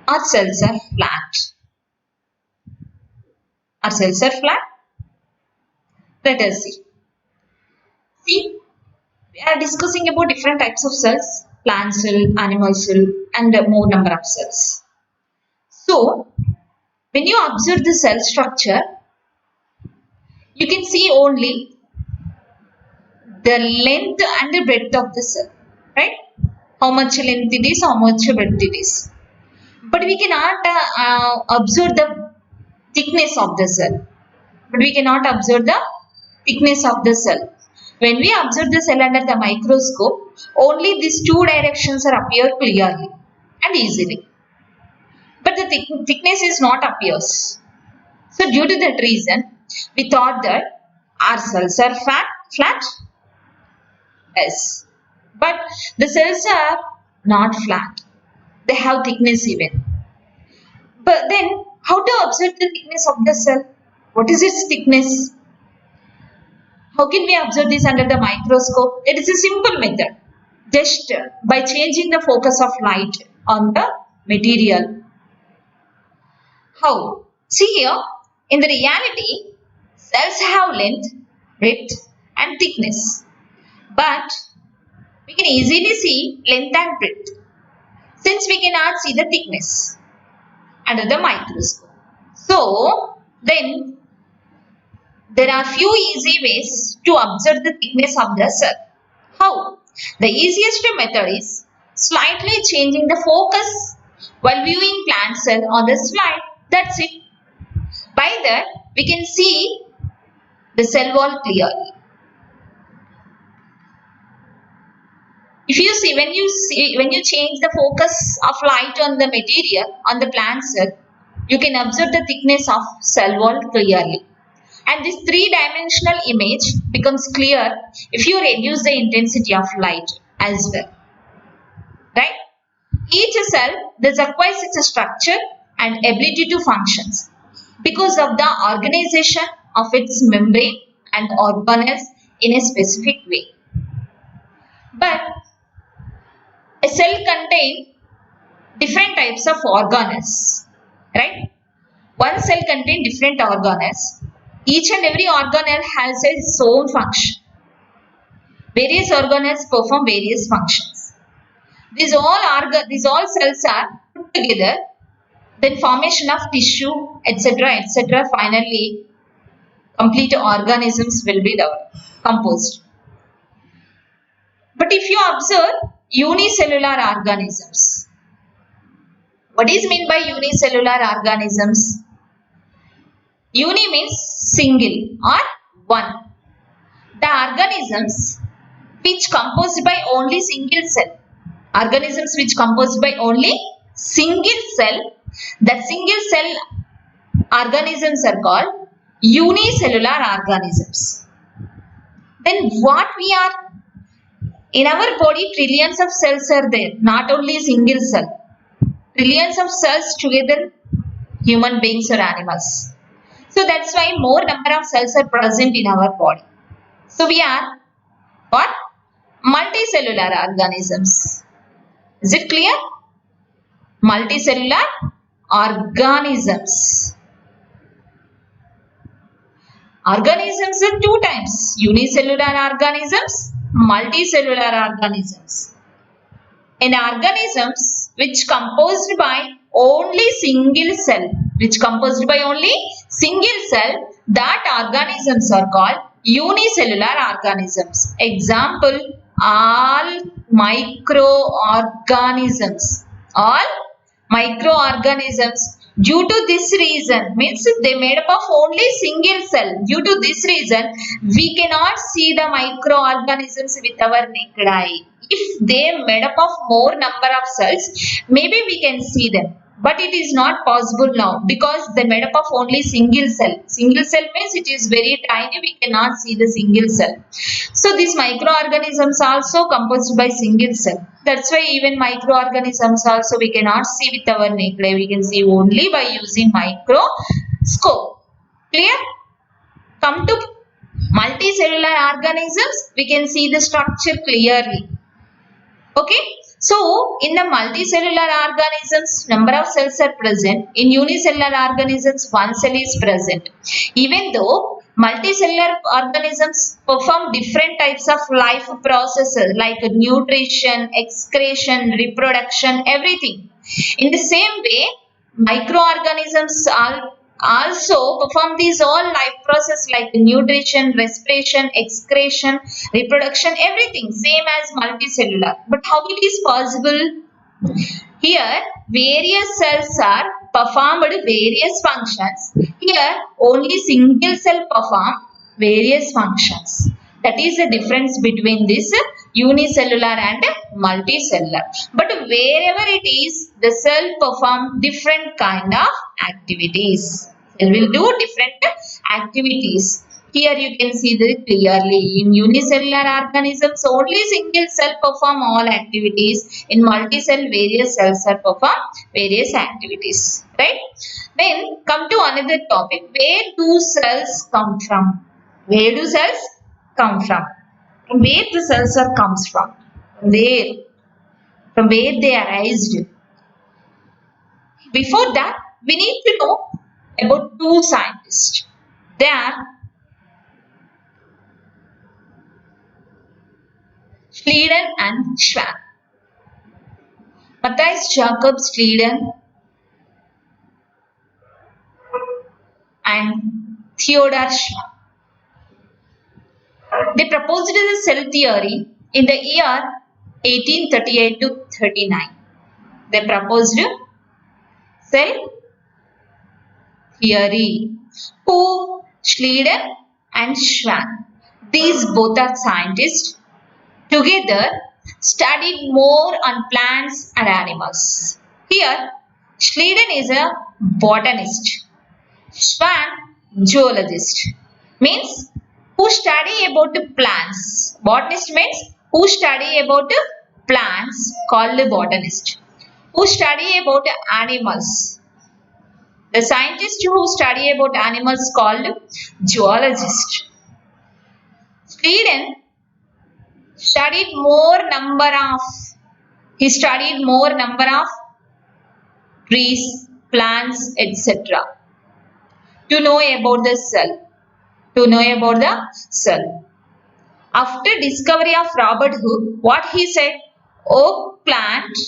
Our cells are flat. Our cells are flat. Let us see. See, we are discussing about different types of cells, plant cell, animal cell, and more number of cells. So, when you observe the cell structure, you can see only the length and the breadth of the cell, right? How much length it is, how much breadth it is. But we cannot observe the thickness of the cell. But we cannot observe the thickness of the cell. When we observe the cell under the microscope, only these two directions are appear clearly and easily. But the thickness is not appears. So due to that reason, we thought that our cells are flat. Yes. But the cells are not flat. They have thickness even. But then, how to observe the thickness of the cell? What is its thickness? How can we observe this under the microscope? It is a simple method. Just by changing the focus of light on the material. How? See here, in the reality, cells have length, breadth and thickness. But we can easily see length and breadth since we cannot see the thickness under the microscope. So, then there are few easy ways to observe the thickness of the cell. How? The easiest method is slightly changing the focus while viewing plant cell on the slide. That's it. By that, we can see the cell wall clearly. If you see, when you change the focus of light on the material, on the plant cell, you can observe the thickness of cell wall clearly. And this three-dimensional image becomes clear if you reduce the intensity of light as well. Right? Each cell thus acquires its structure and ability to function because of the organization of its membrane and organelles in a specific way. But a cell contains different types of organelles, right? One cell contains different organelles. Each and every organelle has its own function. Various organelles perform various functions. These all cells are put together, then formation of tissue, etc., etc. Finally, complete organisms will be composed. But if you observe unicellular organisms, what is meant by unicellular organisms? Uni means single or one. The organisms which composed by only single cell. Organisms which composed by only single cell. That single cell organisms are called unicellular organisms. Then what we are? In our body, trillions of cells are there. Not only single cell. Trillions of cells together, human beings or animals. So that's why more number of cells are present in our body. So we are what? Multicellular organisms. Is it clear? Multicellular organisms. Organisms are two types. Unicellular organisms, multicellular organisms. In organisms which composed by only single cell, that organisms are called unicellular organisms. Example, all microorganisms. Due to this reason, means they made up of only single cell. Due to this reason, we cannot see the microorganisms with our naked eye. If they made up of more number of cells, maybe we can see them. But it is not possible now because they made up of only single cell. Single cell means it is very tiny, we cannot see the single cell. So these microorganisms also composed by single cell. That's why even microorganisms also we cannot see with our naked eye. We can see only by using microscope. Clear? Come to multicellular organisms, we can see the structure clearly. Okay? So, in the multicellular organisms, number of cells are present. In unicellular organisms, one cell is present. Even though multicellular organisms perform different types of life processes like nutrition, excretion, reproduction, everything. In the same way, microorganisms are also perform these all life process like nutrition, respiration, excretion, reproduction, everything same as multicellular. But how it is possible? Here various cells are performed various functions. Here only single cell perform various functions. That is the difference between this unicellular and multicellular. But wherever it is, the cell perform different kind of activities. Cell will do different activities. Here you can see that clearly. In unicellular organisms, only single cell perform all activities. In multicell, various cells are perform various activities. Right? Then come to another topic. Where do cells come from? Where do cells come from? From where the cells are comes from? Where? From where they arised? Before that, we need to know about two scientists. They are Schleiden and Schwann. Matthias Jakob Schleiden and Theodor Schwann. They proposed the cell theory in the year 1838 to 39. They proposed cell theory. Who? Schleiden and Schwann. These both are scientists. Together studied more on plants and animals. Here, Schleiden is a botanist. Schwann, zoologist. Means who study about the plants. Botanist means who study about the plants called the botanist. Who study about the animals. The scientist who study about animals called zoologist. Schleiden studied more number of trees, plants, etc. to know about the cell. After discovery of Robert Hooke, what he said? Oak plant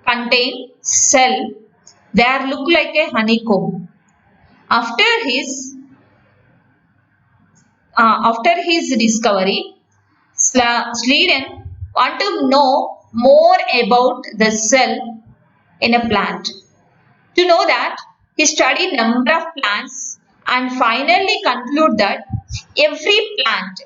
contain cell. They are look like a honeycomb. After his discovery, Schleiden want to know more about the cell in a plant. To know that, he studied number of plants and finally conclude that every plant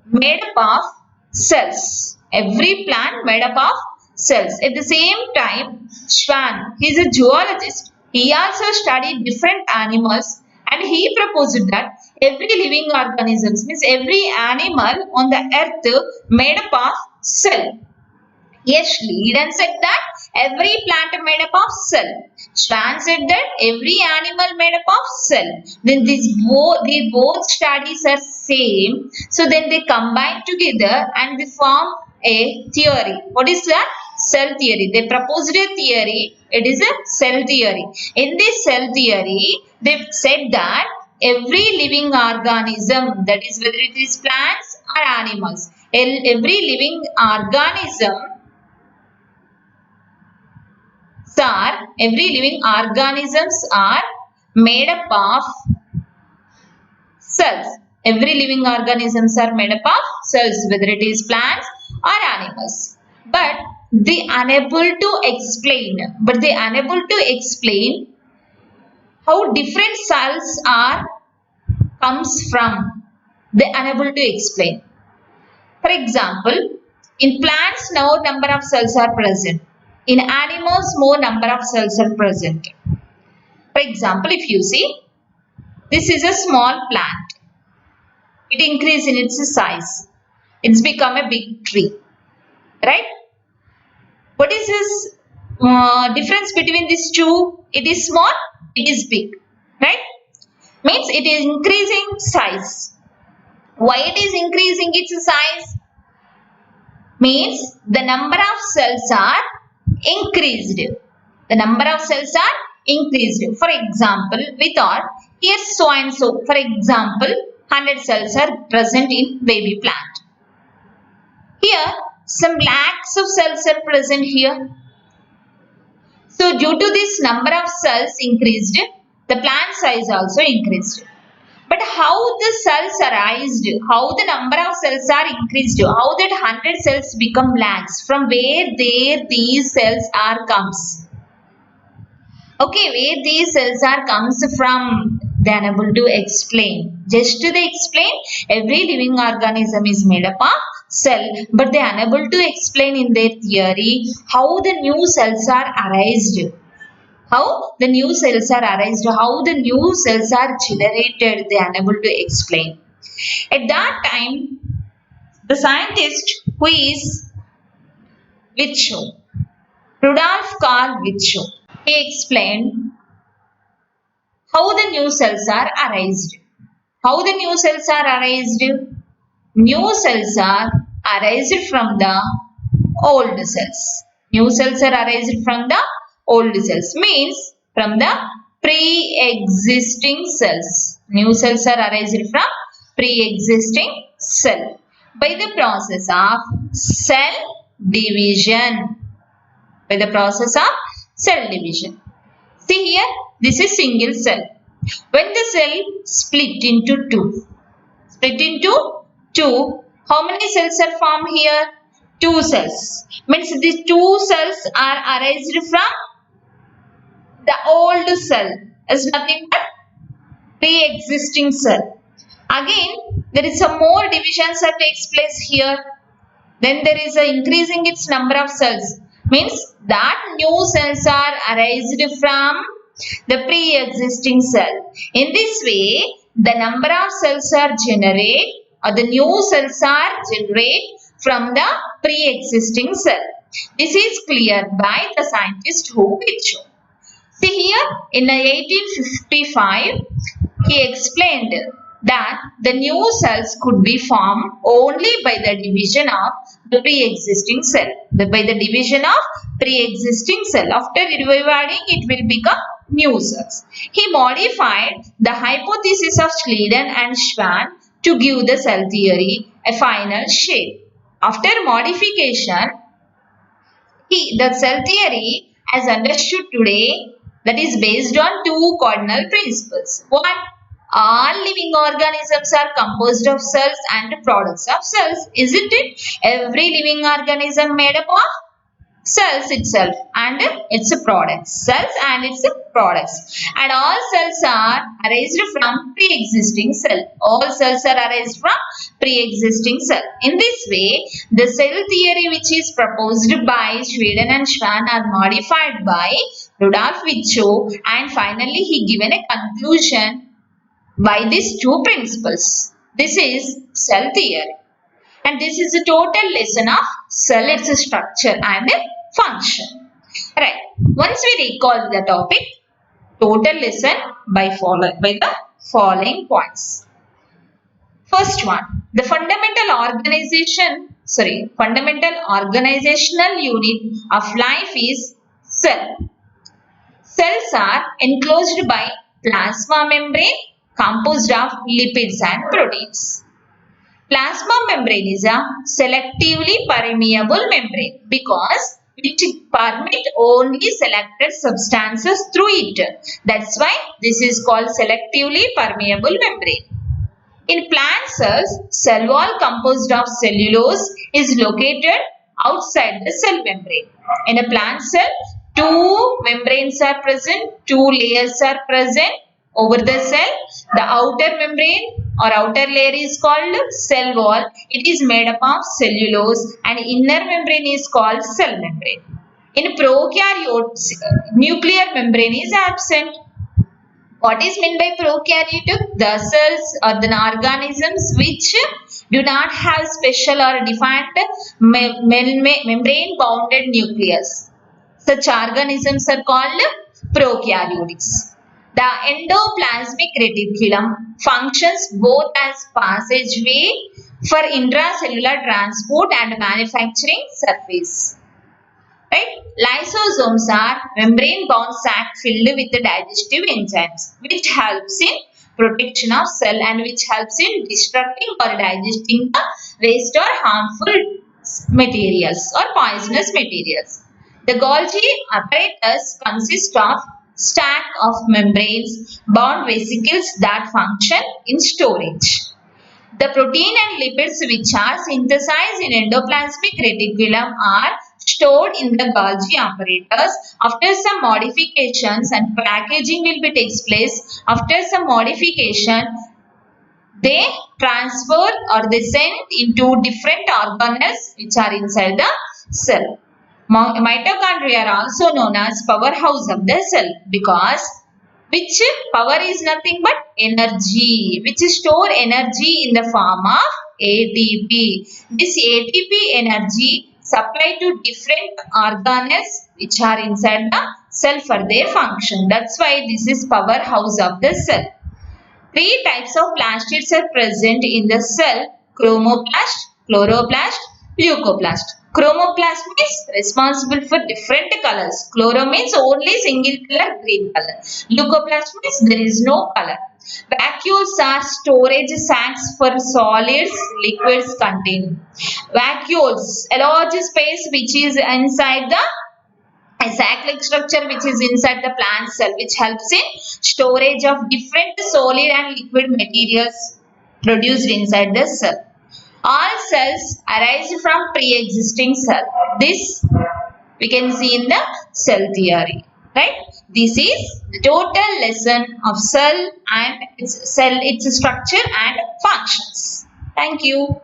made up of cells. Every plant made up of cells. At the same time, Schwann, he is a zoologist. He also studied different animals and he proposed that every living organisms means every animal on the earth made up of cell. Yes, Schleiden said that every plant made up of cell. Schwann said that every animal made up of cell. Then they both studies are same. So then they combine together and they form a theory. What is that? Cell theory. They proposed a theory. It is a cell theory. In this cell theory, they said that every living organism, that is whether it is plants or animals, every living organisms are made up of cells. Every living organisms are made up of cells, whether it is plants or animals. But they unable to explain how different cells comes from. They unable to explain. For example, in plants, no number of cells are present. In animals, more number of cells are present. For example, if you see, this is a small plant. It increases in its size. It's become a big tree. Right? What is this difference between these two? It is small, it is big. Right? Means it is increasing size. Why it is increasing its size? means the number of cells are increased. The number of cells are increased. For example, we thought here so and so. For example, 100 cells are present in baby plant. Here some lakhs of cells are present here. So due to this number of cells increased, the plant size also increased. But how the cells arised, how the number of cells are increased, how that 100 cells become lakhs, from where these cells are comes. Okay, where these cells are comes from, they are unable to explain. Just they explain every living organism is made up of cell, but they are unable to explain in their theory how the new cells are arised. How the new cells are arised, how the new cells are generated, they are unable to explain. At that time, the scientist who is Virchow, Rudolf Karl Virchow, he explained how the new cells are arised. How the new cells are arised? New cells are arised from the old cells. New cells are arised from the old cells, means from the pre-existing cells. New cells are arised from pre-existing cell by the process of cell division. By the process of cell division. See here, this is single cell. When the cell split into two, how many cells are formed here? Two cells. Means these two cells are arised from the old cell. Is nothing but pre-existing cell. Again, there is some more divisions that takes place here. Then there is a increasing its number of cells. Means that new cells are arised from the pre-existing cell. In this way, the number of cells are generated, or the new cells are generated from the pre-existing cell. This is cleared by the scientist Virchow. See here, in 1855, he explained that the new cells could be formed only by the division of the pre-existing cell. By the division of pre-existing cell. After dividing, it will become new cells. He modified the hypothesis of Schleiden and Schwann to give the cell theory a final shape. After modification, the cell theory as understood today, that is based on two cardinal principles. One, all living organisms are composed of cells and products of cells. Isn't it? Every living organism made up of cells itself and its products. Cells and its products. And all cells are arised from pre-existing cell. All cells are arised from pre-existing cell. In this way, the cell theory which is proposed by Schleiden and Schwann are modified by Rudolf Virchow, and finally he given a conclusion by these two principles. This is cell theory. And this is a total lesson of cell, its structure and function. Right. Once we recall the topic, total lesson by the following points. First one, the fundamental organizational unit of life is cell. Cells are enclosed by plasma membrane composed of lipids and proteins. Plasma membrane is a selectively permeable membrane because it permits only selected substances through it. That's why this is called selectively permeable membrane. In plant cells, cell wall composed of cellulose is located outside the cell membrane. In a plant cell, two membranes are present, two layers are present over the cell. The outer membrane or outer layer is called cell wall. It is made up of cellulose, and inner membrane is called cell membrane. In prokaryotes, nuclear membrane is absent. What is meant by prokaryote? The cells or the organisms which do not have special or defined membrane bounded nucleus. Such organisms are called prokaryotes. The endoplasmic reticulum functions both as passageway for intracellular transport and manufacturing surface. Right? Lysosomes are membrane-bound sac filled with digestive enzymes, which helps in protection of cell and which helps in destructing or digesting the waste or harmful materials or poisonous materials. The Golgi apparatus consists of stack of membranes bound vesicles that function in storage. The protein and lipids which are synthesized in endoplasmic reticulum are stored in the Golgi apparatus. After some modifications and packaging will be takes place. After some modification, they transfer or they send into different organelles which are inside the cell. Mitochondria are also known as powerhouse of the cell because which power is nothing but energy, which store energy in the form of ATP. This ATP energy supply to different organelles which are inside the cell for their function. That's why this is powerhouse of the cell. Three types of plastids are present in the cell: chromoplast, chloroplast, leucoplast. Chromoplast means responsible for different colors. Chloro means only single color, green color. Leucoplast means there is no color. Vacuoles are storage sacs for solids, liquids containing. Vacuoles, a large space which is inside the a sac-like structure which is inside the plant cell, which helps in storage of different solid and liquid materials produced inside the cell. All cells arise from pre-existing cell. This we can see in the cell theory. Right? This is the total lesson of cell and its structure and functions. Thank you.